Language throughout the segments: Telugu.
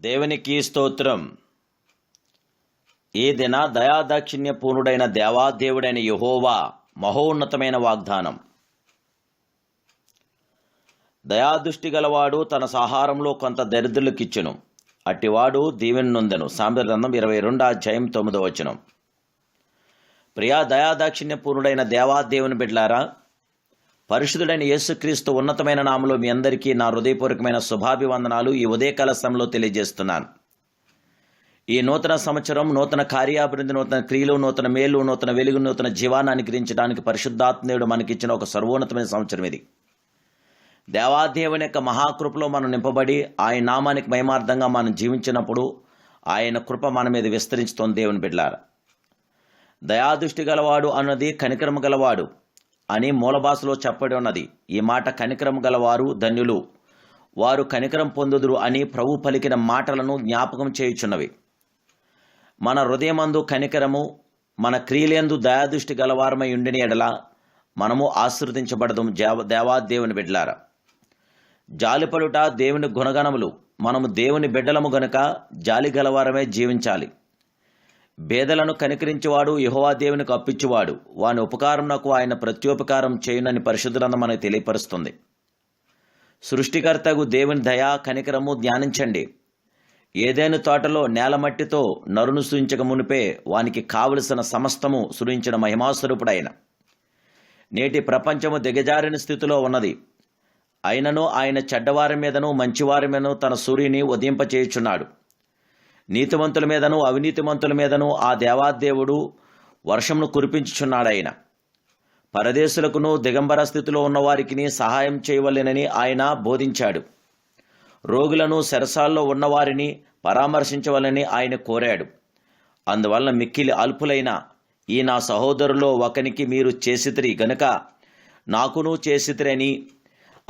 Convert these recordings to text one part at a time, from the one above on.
దేవునికి స్తోత్రం. ఈ దిన దయాదాక్షిణ్య పూర్ణుడైన దేవాదేవుడైన యెహోవా మహోన్నతమైన వాగ్దానం. దయాదృష్టి గలవాడు తన సాహారంలో కొంత దరిద్రులకిచ్చును, అట్టివాడు దీవెన నొందెను. సామెతల గ్రంథం 22:9. ప్రియా దయాదాక్షిణ్య పూర్ణుడైన దేవాదేవుని బిడ్డలారా, పరిశుద్ధుడైన యేసుక్రీస్తు ఉన్నతమైన నామములో మీ అందరికీ నా హృదయపూర్వకమైన శుభాభివందనాలు ఈ ఉదయకాల సమయంలో తెలియజేస్తున్నాను. ఈ నూతన సంవత్సరం నూతన కార్యాభివృద్ధి, నూతన క్రియలు, నూతన మేలు, నూతన వెలుగు, నూతన జీవాన్ని అనుగ్రహించడానికి పరిశుద్ధాత్మదేవుడు మనకిచ్చిన ఒక సర్వోన్నతమైన సంవత్సరం ఇది. దేవాదేవుని యొక్క మహాకృపలో మనం నింపబడి ఆయన నామానికి మహిమార్థంగా మనం జీవించినప్పుడు ఆయన కృప మన మీద విస్తరించుతోంది. దేవుని బిడ్డలారా, దయాదృష్టి గలవాడు అన్నది కనికరము గలవాడు అని మూల భాషలో చెప్పబడి ఉన్నది. ఈ మాట కనికరం గలవారు ధన్యులు, వారు కనికరం పొందుదురు అని ప్రభు పలికిన మాటలను జ్ఞాపకం చేయుచున్నవి. మన హృదయమందు కనికరము, మన క్రియలందు దయాదృష్టి గలవారమై ఉండిన ఎడల మనము ఆశీర్వదించబడదు. దేవాదేవుని బిడ్డలారా, జాలిపడుట దేవుని గుణగణములు. మనము దేవుని బిడ్డలము గనుక జాలి గలవారమే జీవించాలి. బేదలను కనికరించేవాడు యెహోవా దేవునికి అప్పించువాడు, వాని ఉపకారమునకు ఆయన ప్రత్యుపకారం చేయునని పరిశుద్ధ గ్రంథం మనకు తెలియపరుస్తుంది. సృష్టికర్తకు దేవుని దయా కనికరము ధ్యానించండి. ఏదైనా తోటలో నేలమట్టితో నరును సృజించక మునిపే వానికి కావలసిన సమస్తము సృజించిన మహిమాస్వరూపుడైన నేటి ప్రపంచము దిగజారిన స్థితిలో ఉన్నది. అయినను ఆయన చెడ్డవారి మీదను మంచివారి మీదను తన సూర్యుని ఉదయింపచేయుచున్నాడు. నీతిమంతుల మీదను అవినీతిమంతుల మీదను ఆ దేవాదేవుడు వర్షమును కురిపించుచున్నాడు. ఆయన పరదేశులకును దిగంబర స్థితిలో ఉన్నవారికి సహాయం చేయవలెనని ఆయన బోధించాడు. రోగులను చెరసాల్లో ఉన్నవారిని పరామర్శించవలని ఆయన కోరాడు. అందువల్ల మిక్కిలి అల్పులైన ఈ నా సహోదరులో ఒకనికి మీరు చేసితిరి గనుక నాకును చేసితిరని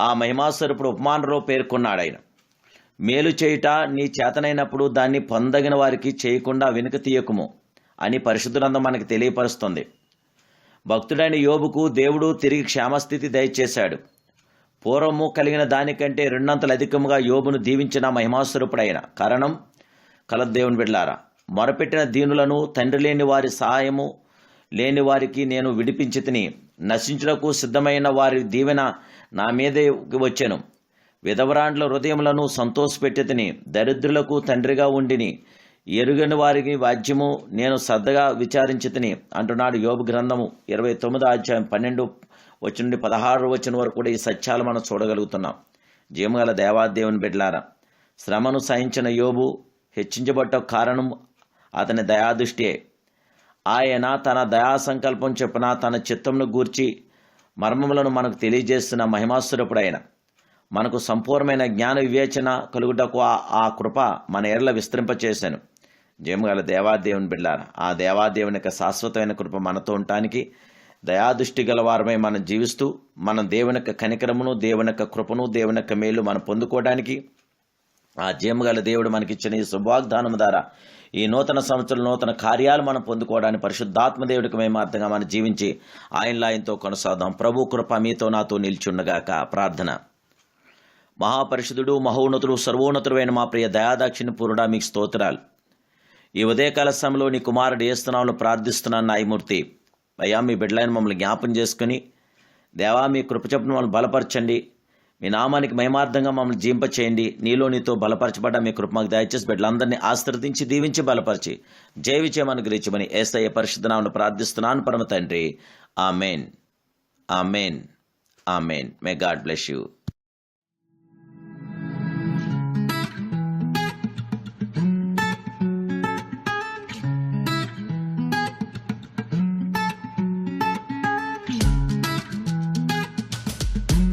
ఆ మహిమాస్వరూపుడు ఉపమానంలో పేర్కొన్నాడు. ఆయన మేలు చేయుట నీ చేతనైనప్పుడు దాన్ని పొందగిన వారికి చేయకుండా వెనుక తీయకుము అని పరిశుద్ధ గ్రంథం మనకు తెలియపరుస్తుంది. భక్తుడైన యోబుకు దేవుడు తిరిగి క్షేమస్థితి దయచేశాడు. పూర్వము కలిగిన దానికంటే రెండంతలు అధికముగా యోబును దీవించిన మహిమాస్వరూపుడైన కారణం దేవుని బిడ్డలారా, మొరపెట్టిన దీనులను, తండ్రి లేని వారి సహాయము లేని వారికి నేను విడిపించి తిని, నశించుటకు సిద్ధమైన వారి దీవెన నా మీదే వచ్చెను. విధవరాండ్ల హృదయములను సంతోషపెట్టి తిని, దరిద్రులకు తండ్రిగా ఉండిని, ఎరుగని వారికి వాద్యము నేను శ్రద్ధగా విచారించి తిని అంటున్నాడు. యోబు గ్రంథము 29:12-16 వరకు కూడా ఈ సత్యాలు మనం చూడగలుగుతున్నాం. జీవగల దేవాదేవుని బిడ్డలారా, శ్రమను సహించిన యోబు హెచ్చించబడ్డ కారణం అతని దయాదృష్టియే. ఆయన తన దయా సంకల్పం చొప్పున తన చిత్తమును గూర్చి మర్మములను మనకు తెలియజేస్తున్న మహిమాస్వరూపుడైన మనకు సంపూర్ణమైన జ్ఞాన వివేచన కలుగుటకు ఆ కృప మన ఎడల విస్తరింపచేశాను. జయముగల దేవాదేవుని బిడ్డలారా, ఆ దేవాదేవుని యొక్క శాశ్వతమైన కృప మనతో ఉండటానికి, దయాదృష్టి గలవారమై మనం జీవిస్తూ మనం దేవుని యొక్క కనికరమును, దేవుని యొక్క కృపను, దేవుని యొక్క మేలు మనం పొందుకోవడానికి ఆ జయముగల దేవుడు మనకిచ్చిన ఈ శుభవాగ్దానం ద్వారా ఈ నూతన సంవత్సరం నూతన కార్యాలు మనం పొందుకోవడానికి పరిశుద్ధాత్మ దేవుడికి మేము అర్థంగా మనం జీవించి ఆయనతో కొనసాగుదాం. ప్రభు కృప మీతో నాతో నిలిచుండగాక. ప్రార్థన. మహాపరిశుద్ధుడు, మహోన్నతుడు, సర్వోన్నతుడైన మా ప్రియ దయాదాక్షిణ్య పూర్ణుడా, మీకు స్తోత్రాలు. ఈ ఉదయకాల సమయంలో నీ కుమారుడు యేసునామములో ప్రార్థిస్తున్నాను. న్యాయమూర్తి అయ్యా, మీ బిడ్డలైన మమ్మల్ని జ్ఞాపం చేసుకుని దేవా మీ కృప చొప్పున మమ్మల్ని బలపరచండి. మీ నామానికి మహిమార్థంగా మమ్మల్ని జీంపచేయండి. నీతో బలపరచబడ్డ మీ కృప మాకు దయచేసి బిడ్డలందరినీ ఆశీర్వదించి దీవించి బలపరిచి జయ విజయం అనుగ్రహించమని యేసయ్య పరిశుద్ధ నామములో ప్రార్థిస్తున్నాను పరమ తండ్రి. Amen, amen, amen. May God bless you.